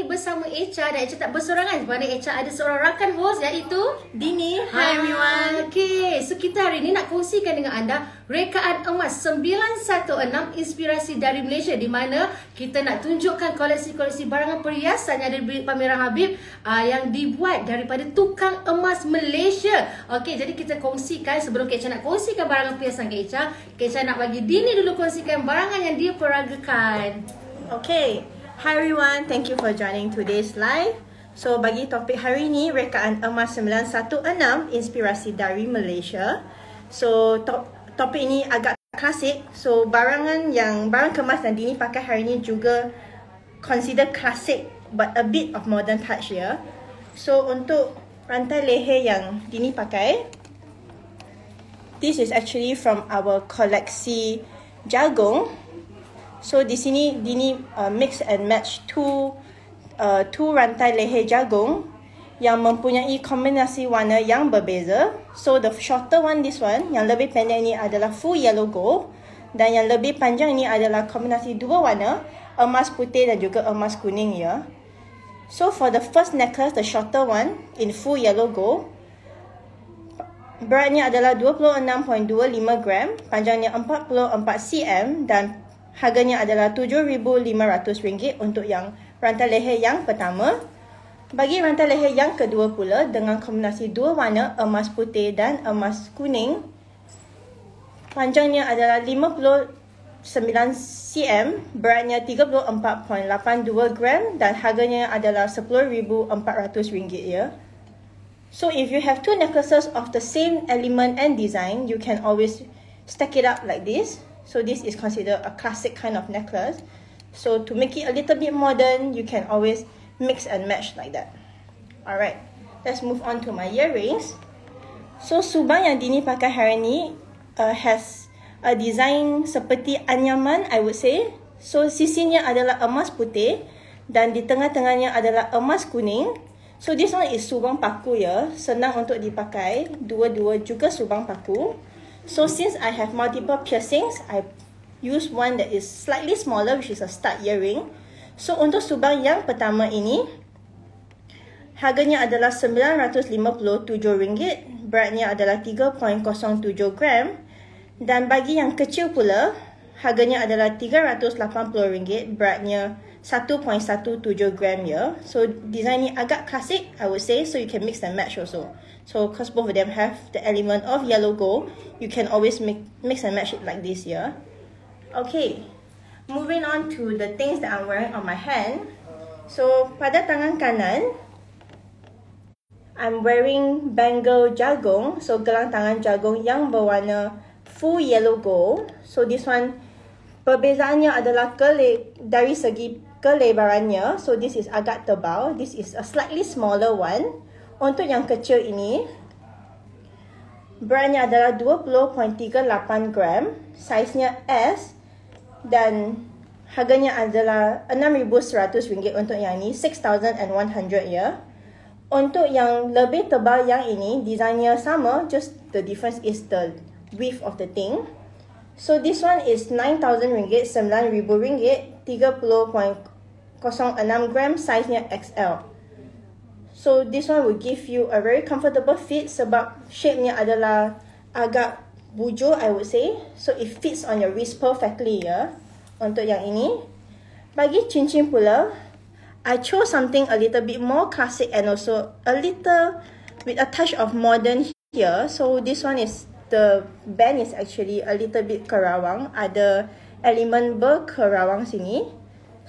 bersama Echa dan Echa tak bersorangan. Mana Echa ada seorang rakan host iaitu Dini. Hi everyone. Okay, so kita hari ni nak kongsikan dengan anda rekaan emas 916 inspirasi dari Malaysia, di mana kita nak tunjukkan koleksi-koleksi barangan perhiasan yang ada di pameran Habib yang dibuat daripada tukang emas Malaysia. Okay, jadi kita kongsikan. Sebelum Echa nak kongsikan barangan perhiasan ke Echa nak bagi Dini dulu kongsikan barangan yang dia peragakan. Okay. Hi everyone, thank you for joining today's live. So bagi topik hari ni, rekaan emas 916 inspirasi dari Malaysia. So topik ini agak klasik. So barang kemas yang Dini pakai hari ni juga consider klasik but a bit of modern touch ya. So untuk rantai leher yang Dini pakai, this is actually from our koleksi jagung. So di sini Dini mix and match two rantai leher jagung yang mempunyai kombinasi warna yang berbeza. So the shorter one, this one, yang lebih pendek ni adalah full yellow gold, dan yang lebih panjang ni adalah kombinasi dua warna, emas putih dan juga emas kuning ya. So for the first necklace, the shorter one in full yellow gold, beratnya adalah 26.25 gram, panjangnya 44 cm dan harganya adalah RM7,500 untuk yang rantai leher yang pertama. Bagi rantai leher yang kedua pula, dengan kombinasi dua warna, emas putih dan emas kuning, panjangnya adalah 59 cm, beratnya 34.82 gram dan harganya adalah RM10,400 ya. So if you have two necklaces of the same element and design, you can always stack it up like this. So this is considered a classic kind of necklace. So to make it a little bit modern, you can always mix and match like that. Alright, let's move on to my earrings. So subang yang Dini pakai hari ni has a design seperti anyaman, I would say. So sisinya adalah emas putih dan di tengah-tengahnya adalah emas kuning. So this one is subang paku ya, senang untuk dipakai. Dua-dua juga subang paku. So since I have multiple piercings, I use one that is slightly smaller, which is a stud earring. So untuk subang yang pertama ini, harganya adalah RM957, beratnya adalah 3.07 gram. Dan bagi yang kecil pula, harganya adalah RM380, beratnya 1.17 gram ya. So design ni agak klasik, I would say, so you can mix and match also. So because both of them have the element of yellow gold, you can always mix and match it like this ya. Okay, moving on to the things that I'm wearing on my hand. So pada tangan kanan, I'm wearing bangle jagung. So gelang tangan jagung yang berwarna full yellow gold. So this one, perbezaannya adalah dari segi kelebarannya. So this is agak tebal. This is a slightly smaller one. Untuk yang kecil ini, beratnya adalah 20.38 gram, saiznya S dan harganya adalah RM6,100 untuk yang ini, 6,100 ya. Untuk yang lebih tebal yang ini, desainnya sama, just the difference is the width of the thing. So this one is RM9,000, RM9,000, 30.06 gram, saiznya XL. So this one will give you a very comfortable fit sebab shape-nya adalah agak bujur, I would say. So it fits on your wrist perfectly ya. Untuk yang ini, bagi cincin pula, I chose something a little bit more classic and also a little with a touch of modern here. So this one is, the band is actually a little bit kerawang, ada elemen berkerawang sini.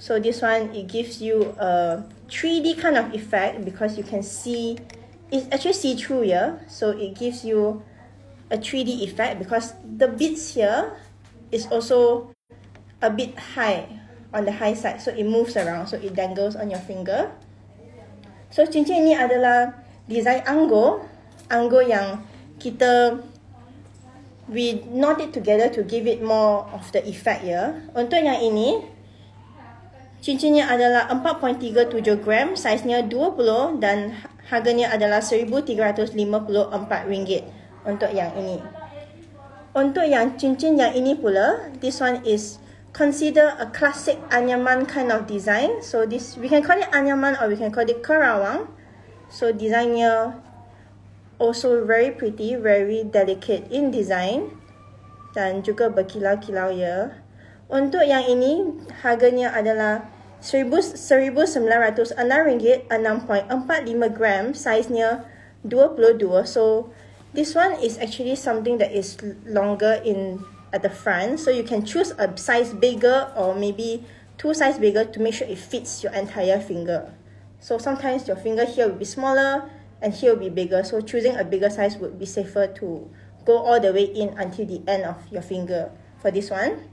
So this one, it gives you a 3D kind of effect because you can see, it's actually see-through yeah. So it gives you a 3D effect because the beads here is also a bit high, on the high side. So it moves around, so it dangles on your finger. So cincin ini adalah design anggur. Anggur yang we knot it together to give it more of the effect ya. Untuk yang ini, cincinnya adalah 4.37 gram, saiznya 20 dan harganya adalah RM1,354 untuk yang ini. Untuk yang cincin yang ini pula, this one is consider a classic anyaman kind of design. So this, we can call it anyaman or we can call it kerawang. So designnya also very pretty, very delicate in design dan juga berkilau-kilau ya. Untuk yang ini harganya adalah RM1,906, 6.45 gram, saiznya 22. So this one is actually something that is longer at the front, so you can choose a size bigger or maybe 2 size bigger to make sure it fits your entire finger. So sometimes your finger here will be smaller and here will be bigger, so choosing a bigger size would be safer to go all the way in until the end of your finger for this one.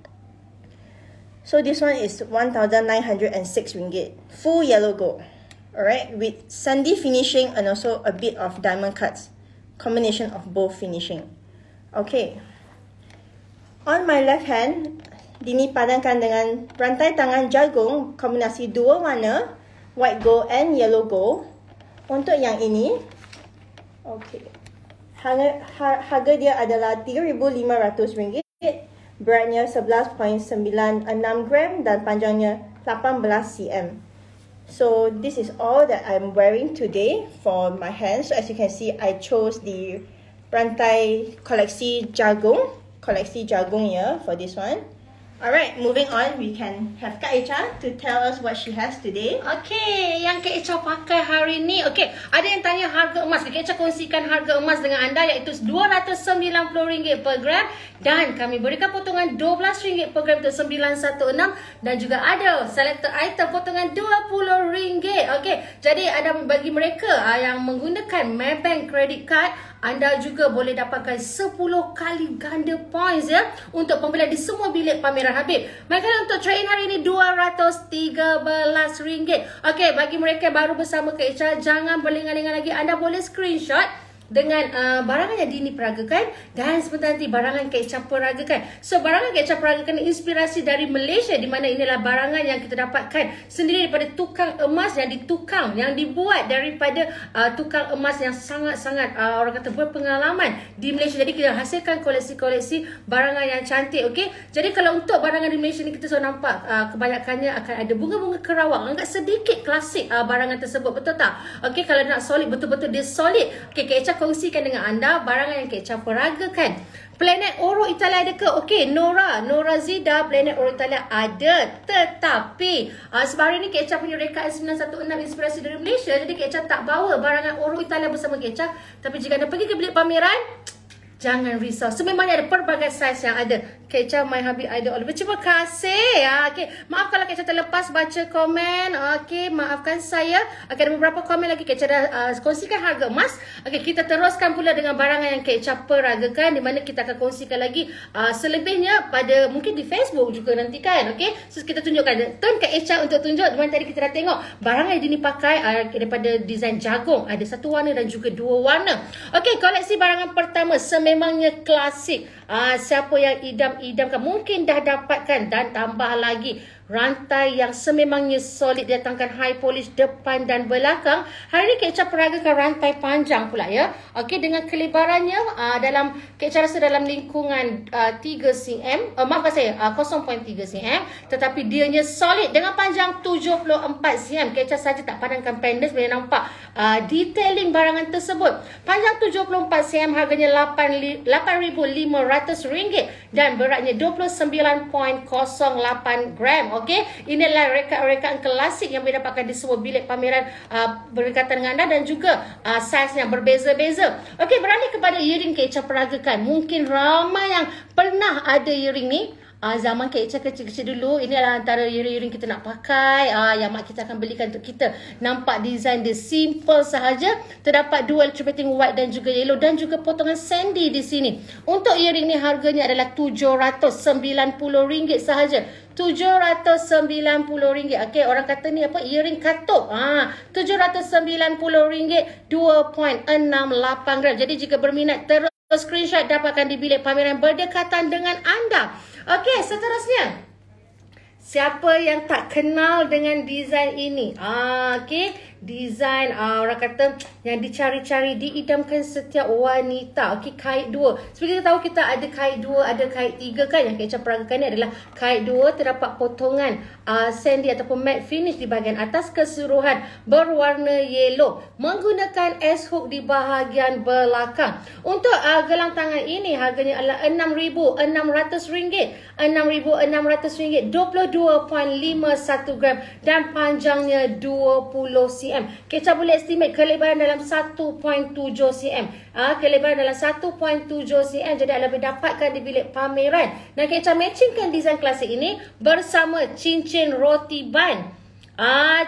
So this one is RM1,906, full yellow gold, alright, with sandy finishing and also a bit of diamond cuts, combination of both finishing. Okay, on my left hand, Dini padankan dengan rantai tangan jagung kombinasi dua warna, white gold and yellow gold. Untuk yang ini, okay, harga dia adalah RM3,500, beratnya 11.96 gram dan panjangnya 18 cm. So this is all that I'm wearing today for my hands. So as you can see, I chose the rantai koleksi jagung ya for this one. Alright, moving on, we can have Kak Echa to tell us what she has today. Okay, yang Kak Echa pakai hari ni. Okay, ada yang tanya harga emas. Kak Echa kongsikan harga emas dengan anda iaitu RM290 per gram. Dan kami berikan potongan RM12 per gram untuk 916. Dan juga ada selected item potongan RM20. Okay, jadi ada bagi mereka yang menggunakan Maybank credit card, anda juga boleh dapatkan 10 kali ganda points ya untuk pembelian di semua bilik pameran Habib. Maka untuk trade-in hari ini RM213. Okey, bagi mereka yang baru bersama Kak Echa, jangan berlengang-lengang lagi. Anda boleh screenshot dengan barangan yang Dini peragakan dan sebentar nanti barangan Kak Echa peragakan. So barangan Kak Echa peragakan inspirasi dari Malaysia, di mana inilah barangan yang kita dapatkan sendiri daripada tukang emas yang dibuat daripada tukang emas yang sangat-sangat orang kata berpengalaman di Malaysia. Jadi kita hasilkan koleksi-koleksi barangan yang cantik. Okey, jadi kalau untuk barangan di Malaysia ni kita sudah nampak kebanyakannya akan ada bunga-bunga kerawang, agak sedikit klasik barangan tersebut, betul tak? Okey, kalau nak solid, betul-betul dia solid. Okey, Kak Echa kongsikan dengan anda barangan yang Kak Echa peragakan. Planet Oro Italia ada ke? Okey, Nora Zida, Planet Oro Italia ada. Tetapi sebab hari ni Kak Echa punya rekaan 916 inspirasi dari Malaysia, jadi Kak Echa tak bawa barangan Oro Italia bersama Kak Echa. Tapi jika anda pergi ke bilik pameran, jangan risau, sememangnya ada pelbagai saiz yang ada. Kak Echa, My Habib Idol Oliver. Terima kasih. Okay. Maaf kalau Kak Echa terlepas baca komen. Okay, maafkan saya. Okay, ada beberapa komen lagi. Kak Echa dah kongsikan harga emas. Okay, kita teruskan pula dengan barangan yang Kak Echa peragakan, di mana kita akan kongsikan lagi selebihnya pada mungkin di Facebook juga nanti kan. Okay, so kita tunjukkan. Turn Kak Echa untuk tunjuk. Dimana tadi kita dah tengok barangan yang Dini pakai daripada desain jagung. Ada satu warna dan juga dua warna. Okay, koleksi barangan pertama sememangnya klasik. Siapa yang idam-idamkan mungkin dah dapatkan, dan tambah lagi rantai yang sememangnya solid, datangkan high polish depan dan belakang. Hari ni Kak Echa peragakan rantai panjang pula ya. Okey, dengan kelebarannya dalam Kak Echa rasa dalam lingkungan 3 cm, maafkan saya 0.3 cm, tetapi dianya solid dengan panjang 74 cm. Kak Echa saja tak padamkan pendek, boleh nampak detailing barangan tersebut. Panjang 74 cm, harganya RM8,500 dan beratnya 29.08 gram. Okey, inilah rekaan-rekaan klasik yang boleh dapatkan di semua bilik pameran berdekatan dengan anda, dan juga saiz yang berbeza-beza. Okey, beralih kepada earring Kak Echa peragakan. Mungkin ramai yang pernah ada earring ni. Zaman Kak Echa kecil-kecil dulu, ini adalah antara earring kita nak pakai, yang mak kita akan belikan untuk kita. Nampak design dia simple sahaja. Terdapat dual electroplating white dan juga yellow, dan juga potongan sandy di sini. Untuk earring ni harganya adalah RM790 sahaja. RM790. Okey, orang kata ni apa? Earring katuk. RM790, 2.68 gram. Jadi jika berminat, terus screenshot, dapatkan di bilik pameran berdekatan dengan anda. Okey, seterusnya. Siapa yang tak kenal dengan design ini? Okey, design orang kata yang dicari-cari, diidamkan setiap wanita. Okey, kait 2. Seperti kita tahu kita ada kait 2, ada kait 3 kan. Yang Kak Echa peragakan ni adalah kait 2, terdapat potongan sandy ataupun matte finish di bahagian atas, keseluruhan berwarna yellow menggunakan S-hook di bahagian belakang. Untuk gelang tangan ini harganya adalah RM6,600, RM6,600, 22.51 gram dan panjangnya 20 cm. Keca boleh estimate kelebaran dalam 1.7 cm. Kelebaran dalam 1.7 cm, jadi anda boleh dapatkan di bilik pameran. Dan Keca matchingkan desain klasik ini bersama cincin roti ban.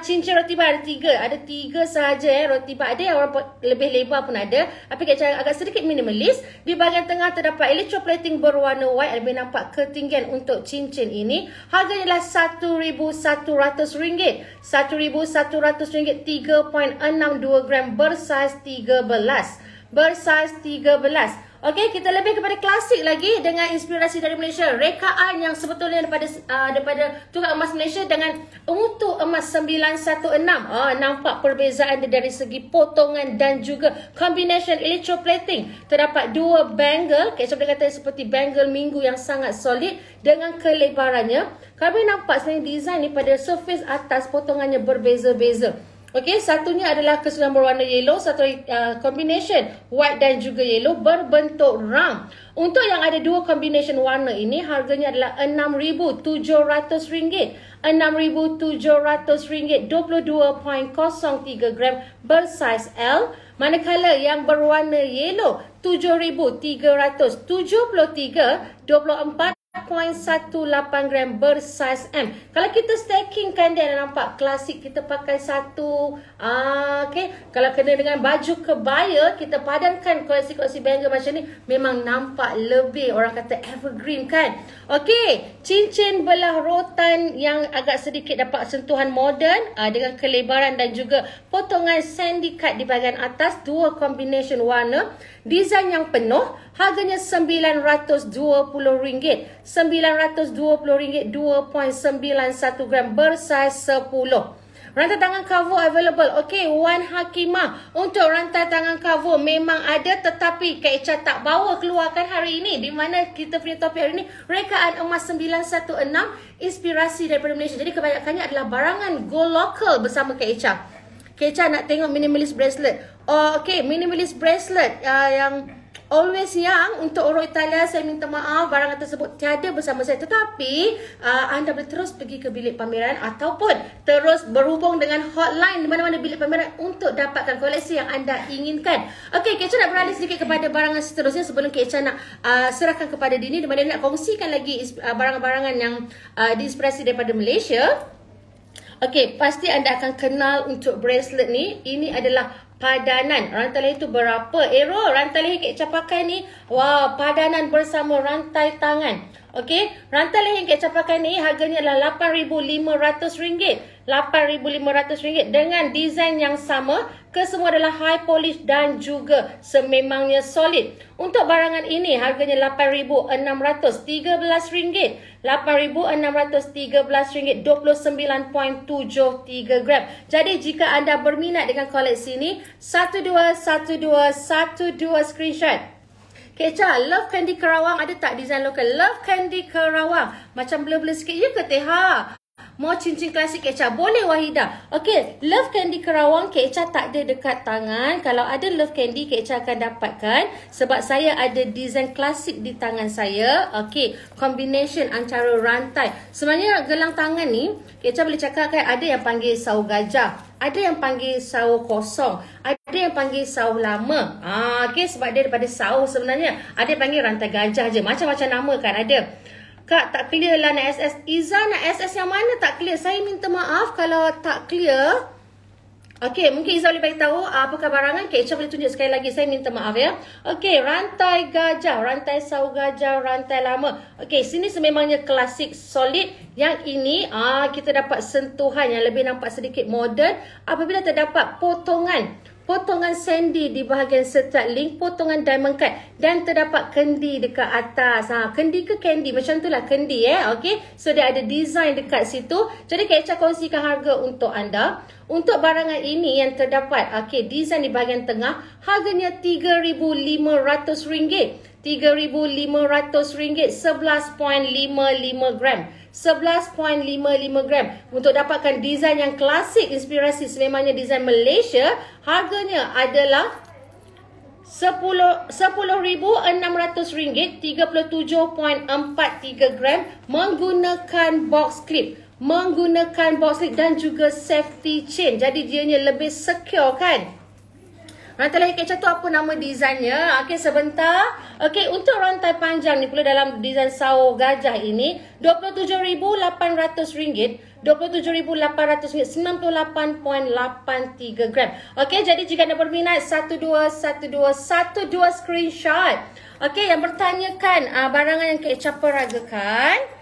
Cincin roti ban ada tiga sahaja roti ban. Ada yang orang lebih lebar pun ada, tapi Keca agak sedikit minimalis. Di bahagian tengah terdapat electroplating berwarna white. Lebih nampak ketinggian untuk cincin ini. Harganya adalah RM1,100, RM1,100, 3.62 gram, bersaiz 13. Okey, kita lebih kepada klasik lagi dengan inspirasi dari Malaysia. Rekaan yang sebetulnya daripada tukang emas Malaysia dengan mutu emas 916. Nampak perbezaan dari segi potongan dan juga combination electroplating. Terdapat dua bangle, Keca boleh kata seperti bangle minggu yang sangat solid dengan kelebarannya. Kami nampak sebenarnya design ni pada surface atas potongannya berbeza-beza. Okey, satunya adalah keseluruhan berwarna yellow, satu combination white dan juga yellow berbentuk round. Untuk yang ada dua combination warna ini, harganya adalah RM6,700, RM6,700, 22.03 gram, bersaiz L. Manakala yang berwarna yellow RM7,373, 24.18 gram, bersaiz M. Kalau kita stackingkan dia, nampak klasik, kita pakai satu. Okay. Kalau kena dengan baju kebaya, kita padankan koleksi-koleksi bangle macam ni, memang nampak lebih orang kata evergreen kan. Okey, cincin belah rotan yang agak sedikit dapat sentuhan moden dengan kelebaran dan juga potongan sandy cut di bahagian atas, dua combination warna. Desain yang penuh, harganya RM920, RM920, 2.91 gram, bersaiz 10. Rantai tangan cover available. Okey, Wan Hakimah. Untuk rantai tangan cover memang ada, tetapi Kak Echa tak bawa keluarkan hari ini. Di mana kita punya topik hari ini, rekaan emas 916, inspirasi daripada Malaysia. Jadi kebanyakannya adalah barangan gold local bersama Kak Echa. Kak Echa nak tengok minimalist bracelet. Okey, minimalist bracelet yang always young. Untuk orang Italia, saya minta maaf, barangan tersebut tiada bersama saya. Tetapi anda boleh terus pergi ke bilik pameran ataupun terus berhubung dengan hotline di mana-mana bilik pameran untuk dapatkan koleksi yang anda inginkan. Okey, Kak Echa nak beralih sedikit kepada barangan seterusnya sebelum Kak Echa nak serahkan kepada Dini, di mana dia nak kongsikan lagi barangan-barangan yang diinspirasi daripada Malaysia. Okey, pasti anda akan kenal untuk bracelet ni. Ini adalah padanan. Rantai leher itu berapa? Rantai leher Kak Echa pakai ni, wow, padanan bersama rantai tangan. Okey, rantai leher yang Kak Echa pakai ni harganya adalah RM8,500, RM8,500 dengan desain yang sama. Kesemua adalah high polish dan juga sememangnya solid. Untuk barangan ini harganya RM8,613, RM8,613, 29.73 gram. Jadi jika anda berminat dengan koleksi ini, 121212 screenshot. Kak Echa, Love Candy Kerawang ada tak design lokal? Love Candy Kerawang macam blur-blur sikit ya ke Teha? Mau cincin klasik Kak Echa? Boleh Wahida. Okey, Love Candy Kerawang Kak Echa tak ada dekat tangan. Kalau ada Love Candy, Kak Echa akan dapatkan sebab saya ada desain klasik di tangan saya. Okey, combination antara rantai. Sebenarnya gelang tangan ni, Kak Echa boleh cakap kan, ada yang panggil sawo gajah, ada yang panggil sawo kosong, ada yang panggil sawo lama. Okey, sebab dia daripada sawo sebenarnya. Ada yang panggil rantai gajah je. Macam-macam nama kan ada. Kak, tak clear lah nak SS. Iza nak SS yang mana tak clear? Saya minta maaf kalau tak clear. Okey, mungkin Iza boleh beritahu apakah barangan. Kak Echa boleh tunjuk sekali lagi. Saya minta maaf ya. Okey, rantai gajah, rantai sawo gajah, rantai lama. Okey, sini sememangnya klasik solid. Yang ini kita dapat sentuhan yang lebih nampak sedikit moden apabila terdapat potongan potongan sandy di bahagian setiap link, potongan diamond cut dan terdapat kendi dekat atas. Kendi ke candy, macam tu lah kendi okey. So dia ada design dekat situ. Jadi Kak Echa kongsikan harga untuk anda. Untuk barangan ini yang terdapat design di bahagian tengah, harganya RM3,500. RM3,500, 11.55 gram. 11.55 gram. Untuk dapatkan design yang klasik, inspirasi sememangnya design Malaysia, harganya adalah RM10,600, 37.43 gram, menggunakan box clip. Dan juga safety chain. Jadi dianya lebih secure kan. Rantai leher Kak Echa tu apa nama desainnya? Okey, sebentar. Okey, untuk rantai panjang ni pula dalam desain sawo gajah ini, RM27,800. RM27,800, 98.83 gram. Okey, jadi jika anda berminat, 121212 screenshot. Okey, yang bertanyakan barangan yang Kak Echa peragakan.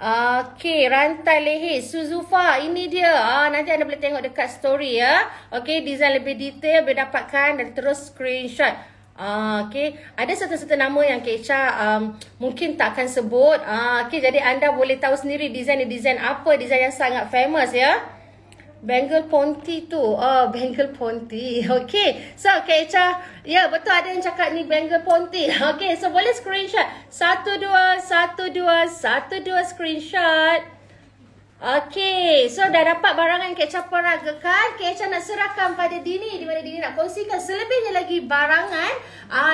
Okey, rantai leher Suzufa, ini dia. Nanti anda boleh tengok dekat story ya. Okey, design lebih detail boleh dapatkan dan terus screenshot. Okey, ada satu-satu nama yang Kak Echa mungkin tak akan sebut. Okey, jadi anda boleh tahu sendiri design apa, design yang sangat famous ya. Bangle Ponti tu. Bangle Ponti. Okay. So, Kak Echa. Ya, betul ada yang cakap ni Bangle Ponti. Okay. So, boleh screenshot. 1212 screenshot. Okay. So, dah dapat barangan Kak Echa peragakan. Kak Echa nak serahkan pada Dini. Di mana Dini nak kongsikan selebihnya lagi barangan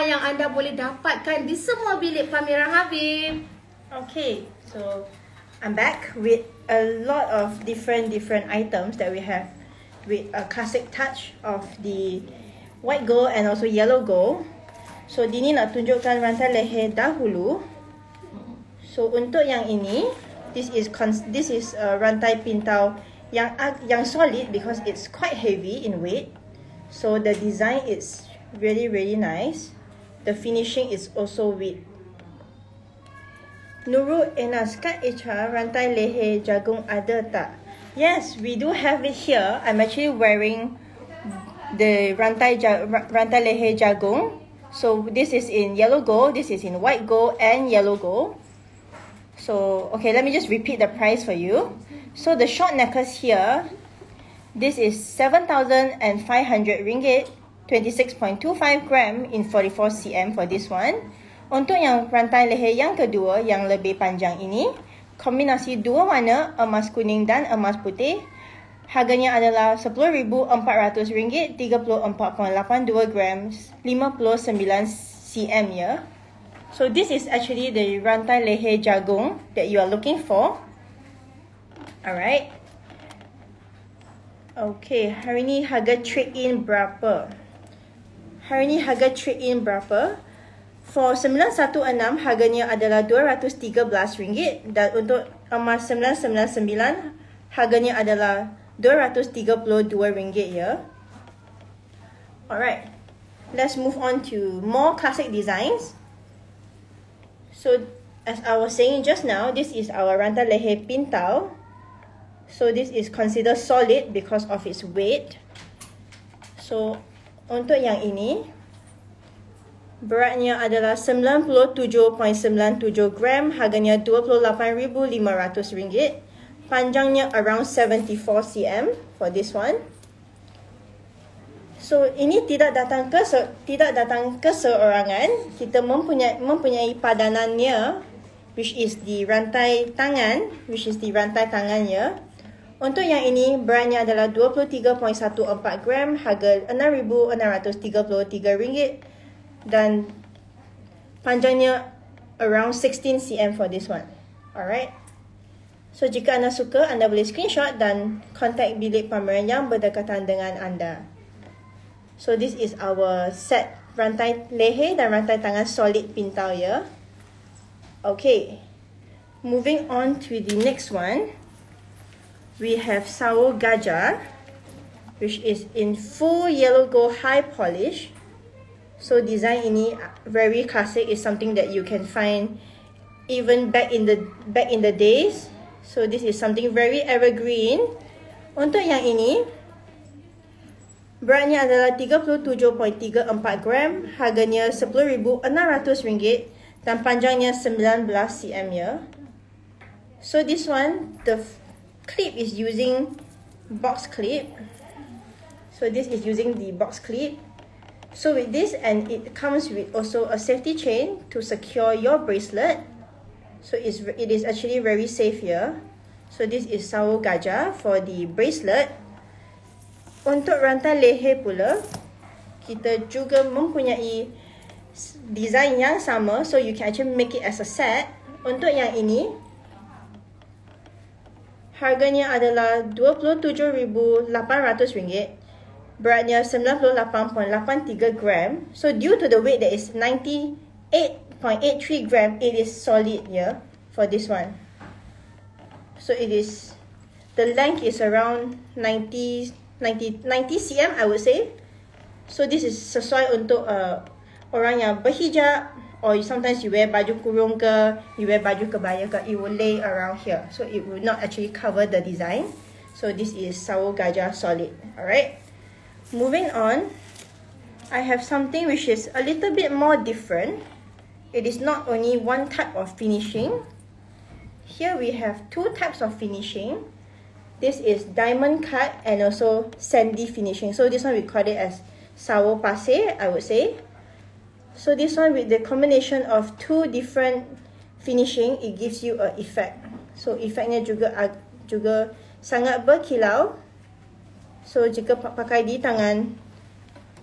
yang anda boleh dapatkan di semua bilik pameran Habib. Okay. So, I'm back with a lot of different items that we have with a classic touch of the white gold and also yellow gold. So Dini nak tunjukkan rantai leher dahulu. So untuk yang ini, this is rantai pintau yang solid because it's quite heavy in weight. So the design is really nice. The finishing is also with Nurul Enas, Kak Echa, rantai leher jagung ada tak? Yes, we do have it here. I'm actually wearing the rantai leher jagung. So this is in yellow gold, this is in white gold and yellow gold. So, okay, let me just repeat the price for you. So the short necklace here, this is RM7,500, 26.25 gram in 44 cm for this one. Untuk yang rantai leher yang kedua yang lebih panjang ini, kombinasi dua warna emas kuning dan emas putih. Harganya adalah RM10,400, 34.82 gram, 59 cm ya. So this is actually the rantai leher jagung that you are looking for. Alright. Okay, hari ni harga trade-in berapa? For 916 harganya adalah RM213 dan untuk emas 999 harganya adalah RM232 ya. Alright. Let's move on to more classic designs. So as I was saying just now, this is our rantai leher pintau. So this is considered solid because of its weight. So untuk yang ini, beratnya adalah 97.97 gram, harganya RM28,500. Panjangnya around 74 cm for this one. So ini tidak datang keseorangan. Kita mempunyai padanannya, which is the rantai tangan, ya. Untuk yang ini, beratnya adalah 23.14 gram, harga RM6,633. Dan panjangnya around 16 cm for this one. Alright. So jika anda suka, anda boleh screenshot dan contact bilik pameran yang berdekatan dengan anda. So this is our set rantai leher dan rantai tangan solid pintau ya. Okay. Moving on to the next one. We have sawo gajah, which is in full yellow gold high polish. So design ini very classic, is something that you can find even back in the days. So this is something very evergreen. Untuk yang ini, Beratnya adalah 37.34 gram, harganya RM10,600 dan panjangnya 19 cm ya. So this one, the clip is using box clip. So this is using the box clip. So with this, and it comes with also a safety chain to secure your bracelet. So it is actually very safe here. So this is Sawo Gajah for the bracelet. Untuk rantai leher pula, kita juga mempunyai design yang sama. So you can actually make it as a set. Untuk yang ini, harganya adalah RM27,800. Beratnya 98.83 gram. So due to the weight that is 98.83 gram, it is solid here for this one. So it is, the length is around 90 cm I would say. So this is sesuai untuk orang yang berhijab, or sometimes you wear baju kurung ke, you wear baju kebaya ke, it will lay around here. So it will not actually cover the design. So this is Sawo Gajah solid. Alright. Moving on, I have something which is a little bit more different. It is not only one type of finishing. Here we have two types of finishing. This is diamond cut and also sandy finishing. So this one we call it as Sawo Pasir, I would say. So this one with the combination of two different finishing, it gives you a effect. So effectnya juga sangat berkilau. So jika pakai di tangan,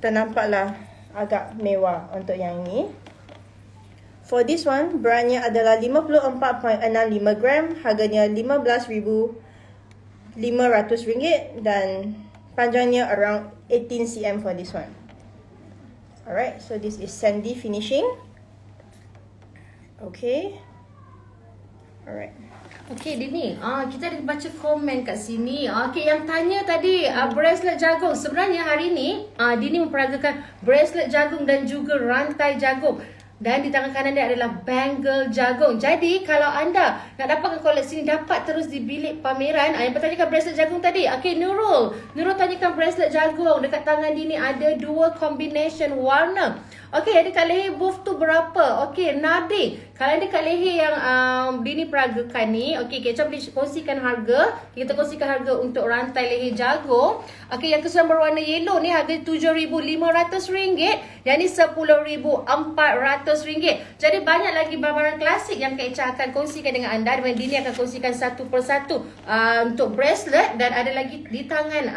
ternampaklah agak mewah untuk yang ini. For this one, beratnya adalah 54.65 gram, harganya RM15,500 dan panjangnya around 18 cm for this one. Alright, so this is sandy finishing. Okay. Alright. Okay, Dini, kita ada baca komen kat sini. Okay, yang tanya tadi bracelet jagung. Sebenarnya hari ni Dini memperagakan bracelet jagung dan juga rantai jagung. Dan di tangan kanan dia adalah bangle jagung. Jadi kalau anda nak dapatkan koleksi ni, dapat terus di bilik pameran. Yang bertanyakan bracelet jagung tadi. Okay, Nurul tanyakan bracelet jagung. Dekat tangan Dini ada dua combination warna. Okay, dekat leher booth tu berapa? Okay, Nadi, kalau dekat leher yang Dini peragakan ni, okay, kita boleh kongsikan harga. Kita kongsikan harga untuk rantai leher jagung. Okay, yang kesudahan berwarna yellow ni harga RM7,500. Yang ni RM10,400. Jadi banyak lagi barang-barang klasik yang Kak Echa akan kongsikan dengan anda. Dan Dini akan kongsikan satu persatu untuk bracelet. Dan ada lagi di tangan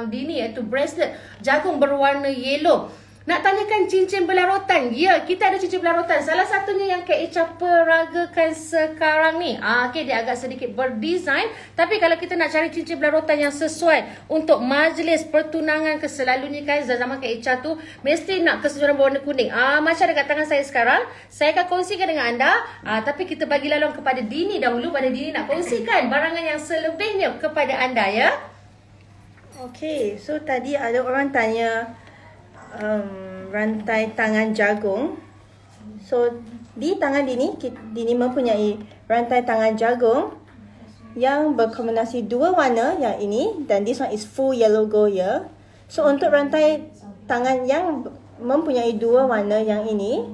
Dini iaitu bracelet jagung berwarna yellow. Nak tanyakan cincin belarotan. Ya, kita ada cincin belarotan. Salah satunya yang Kak Echa peragakan sekarang ni. Okay, dia agak sedikit berdesign. Tapi kalau kita nak cari cincin belarotan yang sesuai untuk majlis pertunangan ke selalunya kan, zaman Kak Echa tu mesti nak keseluruhan berwarna kuning. Macam dekat tangan saya sekarang. Saya akan kongsikan dengan anda. Tapi kita bagi laluan kepada Dini dahulu. Pada Dini nak kongsikan barangan yang selebihnya kepada anda ya. Okay, so tadi ada orang tanya rantai tangan jagung. So di tangan Dini mempunyai rantai tangan jagung yang berkombinasi dua warna, yang ini dan this one is full yellow gold ya. So untuk rantai tangan yang mempunyai dua warna yang ini,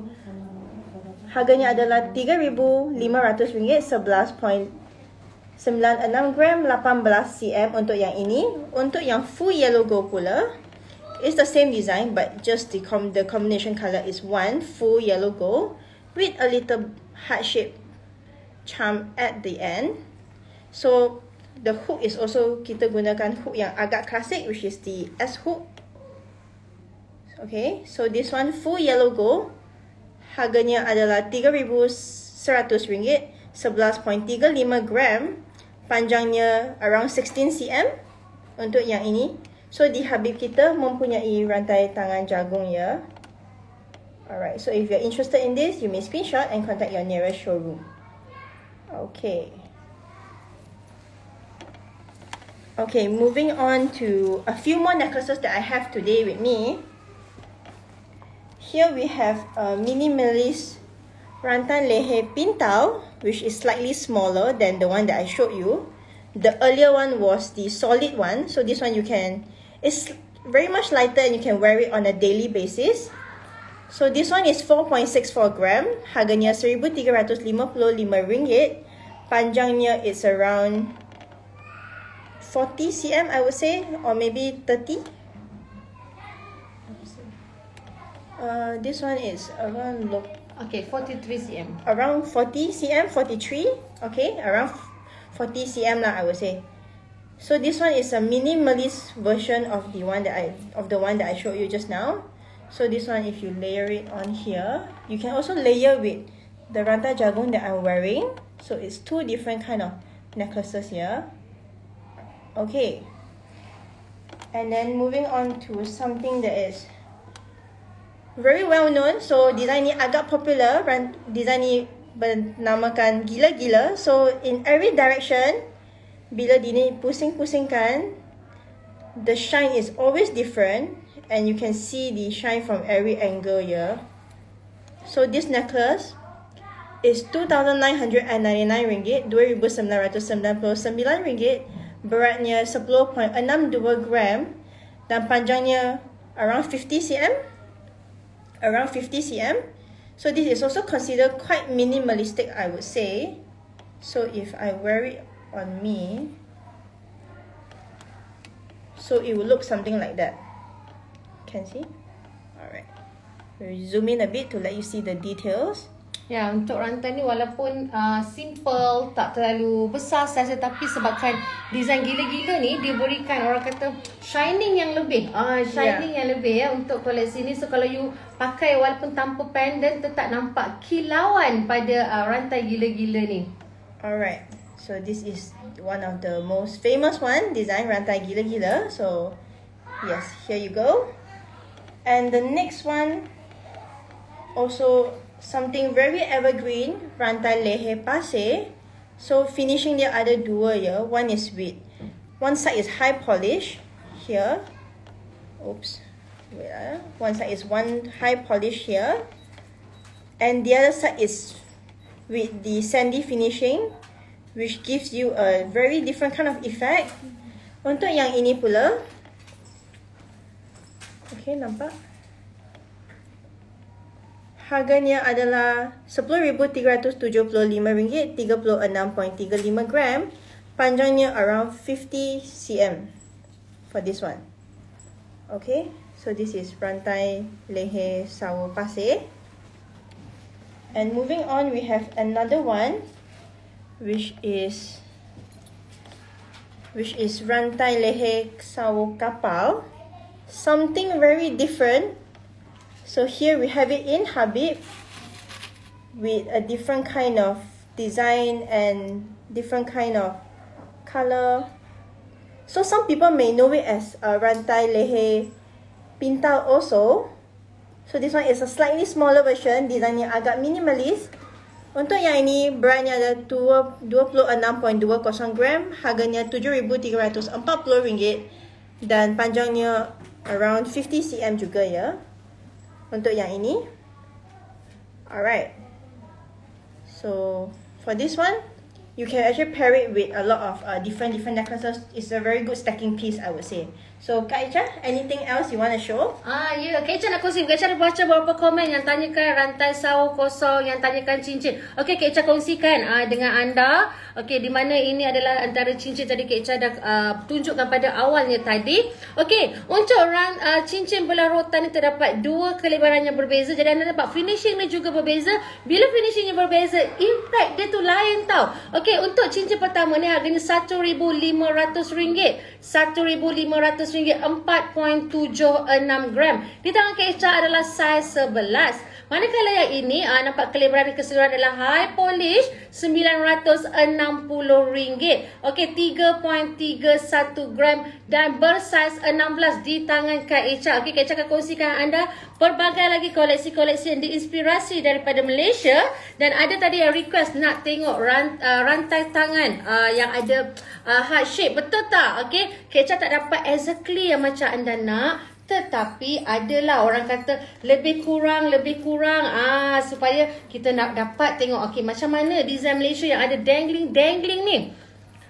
harganya adalah RM3,500, 11.96 gram, 18 cm untuk yang ini. Untuk yang full yellow gold pula, it's the same design, but just the combination color is one full yellow gold with a little heart shape charm at the end. So the hook is also, kita gunakan hook yang agak klasik, which is the S hook. Okay, so this one full yellow gold, harganya adalah RM3,100, 11.35 gram, panjangnya around 16 cm untuk yang ini. So di Habib kita mempunyai rantai tangan jagung ya. Alright, so if you're interested in this, you may screenshot and contact your nearest showroom. Okay. Okay, moving on to a few more necklaces that I have today with me. Here we have a minimalist rantai leher pintau, which is slightly smaller than the one that I showed you. The earlier one was the solid one, so this one you can, it's very much lighter and you can wear it on a daily basis. So this one is 4.64 gram. Harganya RM1,355. Panjangnya is around 40 cm I would say, or maybe 30. This one is around 43 cm. Around 40 cm, 43. Okay, around 40 cm lah I would say. So this one is a minimalist version of the one that I showed you just now. So this one, if you layer it on here, you can also layer with the rantai jagung that I'm wearing. So it's two different kind of necklaces here. Okay. And then moving on to something that is very well known. So design ni agak popular. Design ni bernamakan gila-gila. So in every direction, bila Dini pusing-pusingkan, the shine is always different and you can see the shine from every angle here. So this necklace is RM2,999, RM2,999, beratnya 10.62 gram dan panjangnya around 50 cm. Around 50 cm. So this is also considered quite minimalistic, I would say. So if I wear it on me, so it will look something like that. Can see? Alright. We'll zoom in a bit to let you see the details. Ya, untuk rantai ni walaupun simple, tak terlalu besar saiz, tapi sebabkan design gila-gila ni dia berikan orang kata shining yang lebih. Shining yang lebih ya untuk koleksi ni. So kalau you pakai walaupun tanpa pendant, tetap nampak kilauan pada rantai gila-gila ni. Alright. So this is one of the most famous one, design rantai gila-gila. So yes, here you go. And the next one, also something very evergreen, rantai leher pasir. So finishing dia ada dua ya. One is with, one side is high polish here. Oops. Wait, one side is one high polish here, and the other side is with the sandy finishing, which gives you a very different kind of effect. Untuk yang ini pula, okay, nampak? Harganya adalah RM10,375, 36.35 gram. Panjangnya around 50 cm for this one. Okay, so this is rantai leher sawo pasir. And moving on, we have another one, which is rantai leher sawo kapal. Something very different. So here we have it in Habib with a different kind of design and different kind of color. So some people may know it as a rantai leher pintal also. So this one is a slightly smaller version, desainnya agak minimalis. Untuk yang ini beratnya ada 26.20 gram, harganya RM7,340 dan panjangnya around 50 cm juga ya. Untuk yang ini. Alright. So for this one, you can actually pair it with a lot of different necklaces. It's a very good stacking piece, I would say. So Kak Echa, anything else you want to show? Ya, Kak Echa nak kongsi. Kak Echa ada baca beberapa komen yang tanyakan rantai sawo kosong, yang tanyakan cincin. Okey, Kak Echa kongsikan dengan anda. Okey, di mana ini adalah antara cincin tadi Kak Echa dah tunjukkan pada awalnya tadi. Okey, untuk cincin belah rotan ni terdapat dua kelebaran yang berbeza. Jadi anda dapat finishing ni juga berbeza. Bila finishingnya berbeza, impact dia tu lain tau. Okey, untuk cincin pertama ni harganya RM1,500. RM1,500, 4.76 gram. Di tangan Kak Echa adalah saiz 11. Manakala yang ini nampak kelebaran keseluruhan adalah high polish, RM960. Okey, 3.31 gram dan bersaiz 16 di tangan Kak Echa. Okey, Kak Echa akan kongsikan anda pelbagai lagi koleksi-koleksi yang diinspirasi daripada Malaysia. Dan ada tadi yang request nak tengok rantai tangan yang ada heart shape. Betul tak? Okey, Kak Echa tak dapat exactly yang macam anda nak, tetapi adalah orang kata lebih kurang supaya kita nak dapat tengok okey macam mana design Malaysia yang ada dangling ni.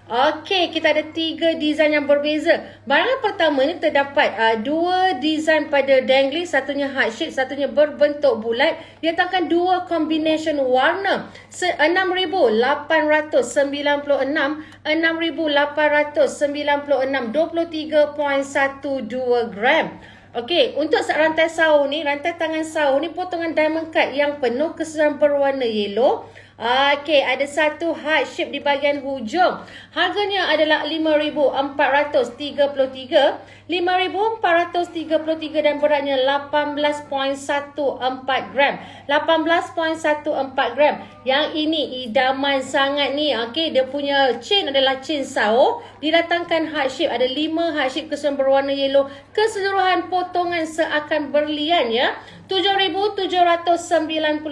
Okey, kita ada 3 design yang berbeza. Barangan pertama ni terdapat 2 design pada dangling, satunya heart shape, satunya berbentuk bulat. Dia datangkan 2 combination warna. 6,896, 6,896, 23.12 gram. Okey, untuk rantai sau ni, rantai tangan sau ni potongan diamond cut yang penuh keseluruhan berwarna yellow. Okey, ada satu heart shape di bahagian hujung. Harganya adalah 5,433, 5,433 dan beratnya 18.14 gram. 18.14 gram. Yang ini idaman sangat ni. Okey, dia punya chain adalah chain sao. Didatangkan heart shape, ada 5 heart shape keseluruhan berwarna yellow. Keseluruhan potongan seakan berlian ya. 7,796,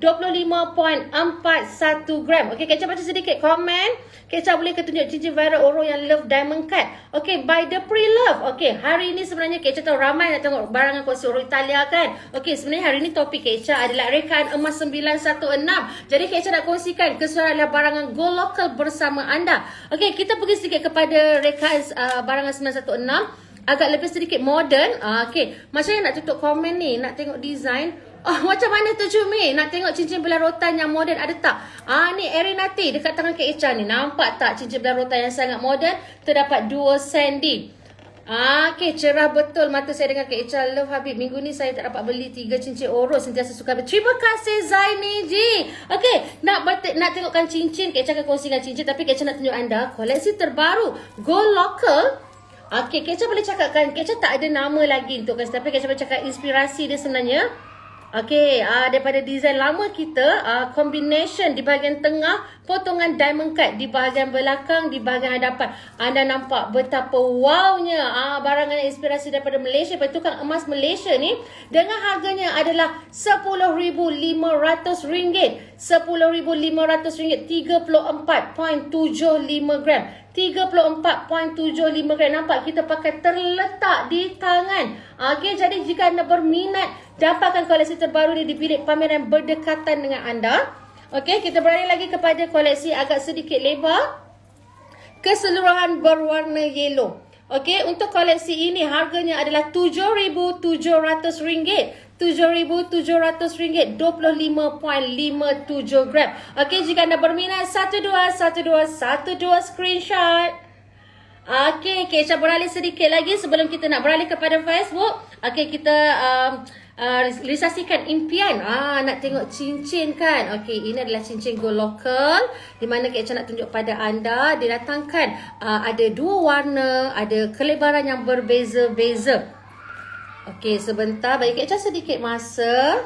25.41 gram. Okey, Kecha baca sedikit komen. Kecha boleh tunjuk cincin viral oro yang love diamond cut. Okey, by the pre-love. Okey, hari ni sebenarnya Kecha tahu ramai nak tengok barangan koleksi oro Italia kan. Okey, sebenarnya hari ni topik Kecha adalah rekaan emas 916. Jadi Kecha nak kongsikan keseluruhan adalah barangan go local bersama anda. Okey, kita pergi sedikit kepada rekaan barangan 916. Agak lebih sedikit modern. Okey, macam mana nak tutup komen ni? Nak tengok design. Macam mana tu Cumi? Nak tengok cincin belah rotan yang moden ada tak? Ni Erinati dekat tangan Kak Echa ni. Nampak tak cincin belah rotan yang sangat moden? Terdapat 2 sendi. Okey, cerah betul mata saya dengan Kak Echa. Love Habib. Minggu ni saya tak dapat beli 3 cincin oro. Sentiasa suka habis. Terima kasih Zaini Ji. Okey, nak tengokkan cincin. Kak Echa akan kongsikan cincin. Tapi Kak Echa nak tunjuk anda koleksi terbaru. Go local. Okey, Kecha boleh cakapkan, Kecha tak ada nama lagi untuk kasi, tapi Kecha boleh cakap inspirasi dia sebenarnya. Okey, daripada design lama kita, combination di bahagian tengah, potongan diamond cut di bahagian belakang, di bahagian hadapan. Anda nampak betapa wownya barangan inspirasi daripada Malaysia, tukang emas Malaysia ni, dengan harganya adalah RM10,500. RM10,500, 34.75 gram. 34.75 gram. Nampak kita pakai terletak di tangan. Okey, jadi jika anda berminat dapatkan koleksi terbaru ni di bilik pameran berdekatan dengan anda. Okey, kita beralih lagi kepada koleksi agak sedikit lebar. Keseluruhan berwarna yellow. Okey, untuk koleksi ini harganya adalah RM7,700. RM7,700, 25.57 gram. Okey, jika anda berminat 1212 screenshot. Okey, Kecha beralih sedikit lagi sebelum kita nak beralih kepada Facebook. Okey, kita realisasikan impian. Nak tengok cincin kan. Okey, ini adalah cincin go local di mana Kecha nak tunjuk pada anda. Dia datangkan ada 2 warna, ada kelebaran yang berbeza-beza. Okey, sebentar bagi Kak Echa sedikit masa.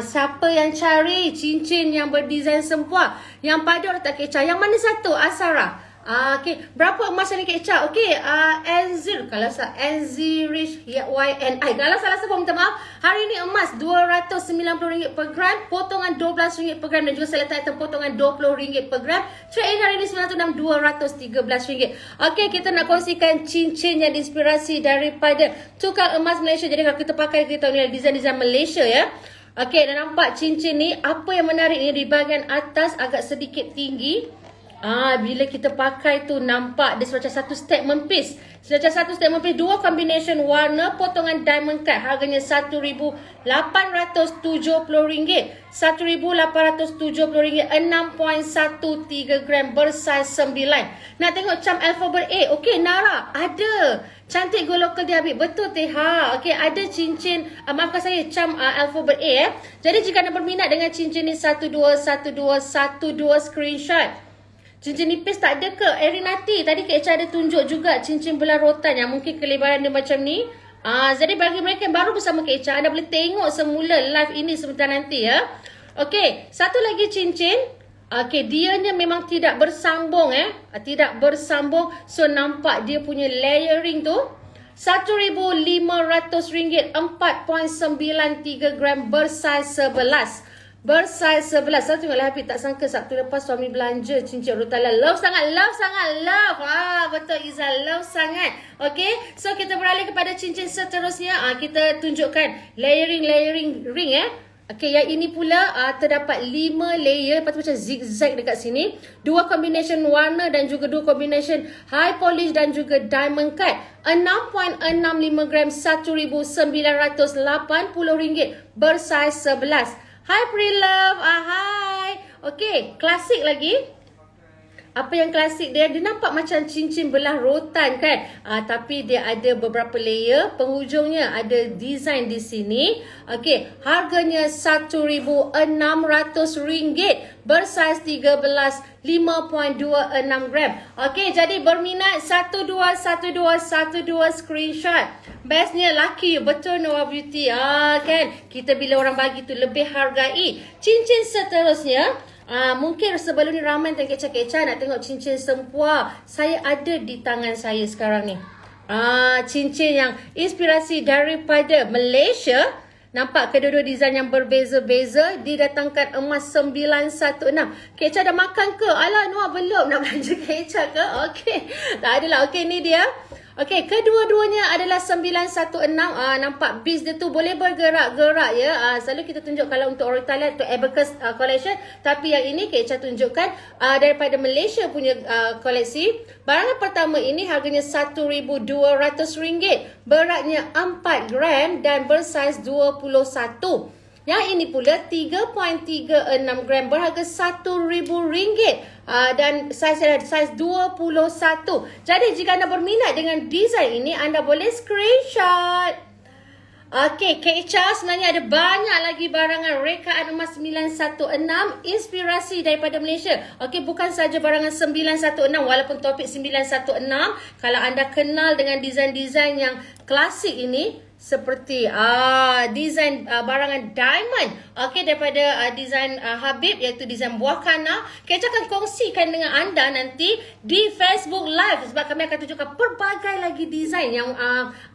Siapa yang cari cincin yang berdesain sempua? Yang pada letak Kak Echa. Yang mana satu? Asara. Okey, berapa emas ni Kak Echa? Okey, NZ, kalau salah NZ Rich YNI. Kalau salah sebut minta maaf. Hari ni emas RM290 per gram, potongan RM12 per gram dan juga saya letak potongan RM20 per gram. Trade in hari ni 906 RM213. Okey, kita nak kongsikan cincin yang diinspirasi daripada tukang emas Malaysia. Jadi kalau kita pakai, kita tahu ni design-design Malaysia ya. Okey, dan nampak cincin ni, apa yang menarik ni di bahagian atas agak sedikit tinggi. Bila kita pakai tu nampak dia macam satu statement piece. Macam satu statement piece, 2 combination warna, potongan diamond cut. Harganya RM1,870. RM1,870, 6.13 gram, bersaiz 9. Nak tengok cam alphabet A? Okey, Nara, ada. Cantik go local dia Habib. Betul Teha. Okey, ada cincin, maafkan saya, cam alphabet A Jadi jika anda berminat dengan cincin ni, 1212 screenshot. Cincin nipis tak ada ke? Erinati, tadi Kak Echa ada tunjuk juga cincin belah rotan yang mungkin kelebaran dia macam ni. Jadi bagi mereka yang baru bersama Kak Echa, anda boleh tengok semula live ini sebentar nanti ya. Okey, satu lagi cincin. Okey, dianya memang tidak bersambung tidak bersambung. So nampak dia punya layering tu. RM1,500, 4.93 gram, bersaiz 11. Bersaiz 11. Saya tengoklah Habib, tak sangka Sabtu lepas suami belanja cincin Rutala. Love sangat, love sangat, love. Betul Izzal, love sangat. Okey, so kita beralih kepada cincin seterusnya. Kita tunjukkan layering ring Okey, yang ini pula terdapat 5 layer, lepas tu macam zigzag dekat sini. 2 combination warna dan juga 2 combination high polish dan juga diamond cut. 6.65 gram, RM1,980 bersaiz 11. Hi Pre-Love, hi. Okey, klasik lagi. Apa yang klasik dia nampak macam cincin belah rotan kan, tapi dia ada beberapa layer. Penghujungnya ada design di sini. Okey, harganya RM1,600 bersaiz 13, 5.26 gram. Okey, jadi berminat 121212 screenshot. Bestnya laki, betul Noah Beauty. Kan, kita bila orang bagi tu lebih hargai. Cincin seterusnya, mungkin sebelum ni ramai tengok keca-keca nak tengok cincin sempua. Saya ada di tangan saya sekarang ni. Cincin yang inspirasi daripada Malaysia. Nampak kedua-dua design yang berbeza-beza. Didatangkan emas 916. Keca dah makan ke? Alah Noah belum nak belanja keca ke? Okey, tak adalah. Okey, ni dia. Okey, kedua-duanya adalah 916. Nampak beads dia tu boleh bergerak-gerak ya. Selalu kita tunjuk kalau untuk orang Italia tu Abacus collection, tapi yang ini Kak Echa tunjukkan daripada Malaysia punya koleksi. Barangan pertama ini harganya RM1,200. Beratnya 4 gram dan bersaiz 21. Yang ini pula 3.36 gram, berharga RM1,000 dan saiz 21. Jadi jika anda berminat dengan design ini, anda boleh screenshot. Okey, Kak Echa sebenarnya ada banyak lagi barangan rekaan emas 916 inspirasi daripada Malaysia. Okey, bukan saja barangan 916, walaupun topik 916, kalau anda kenal dengan design-design yang klasik ini, seperti design barangan diamond, okey, daripada design Habib, iaitu design buah kana. Kak Echa akan kongsikan dengan anda nanti di Facebook Live, sebab kami akan tunjukkan pelbagai lagi design yang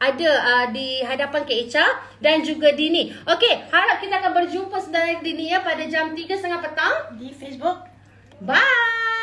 ada di hadapan Kak Echa dan juga Dini. Okey, harap kita akan berjumpa sebentar lagi Dini ya pada jam 3.30 petang di Facebook. Bye.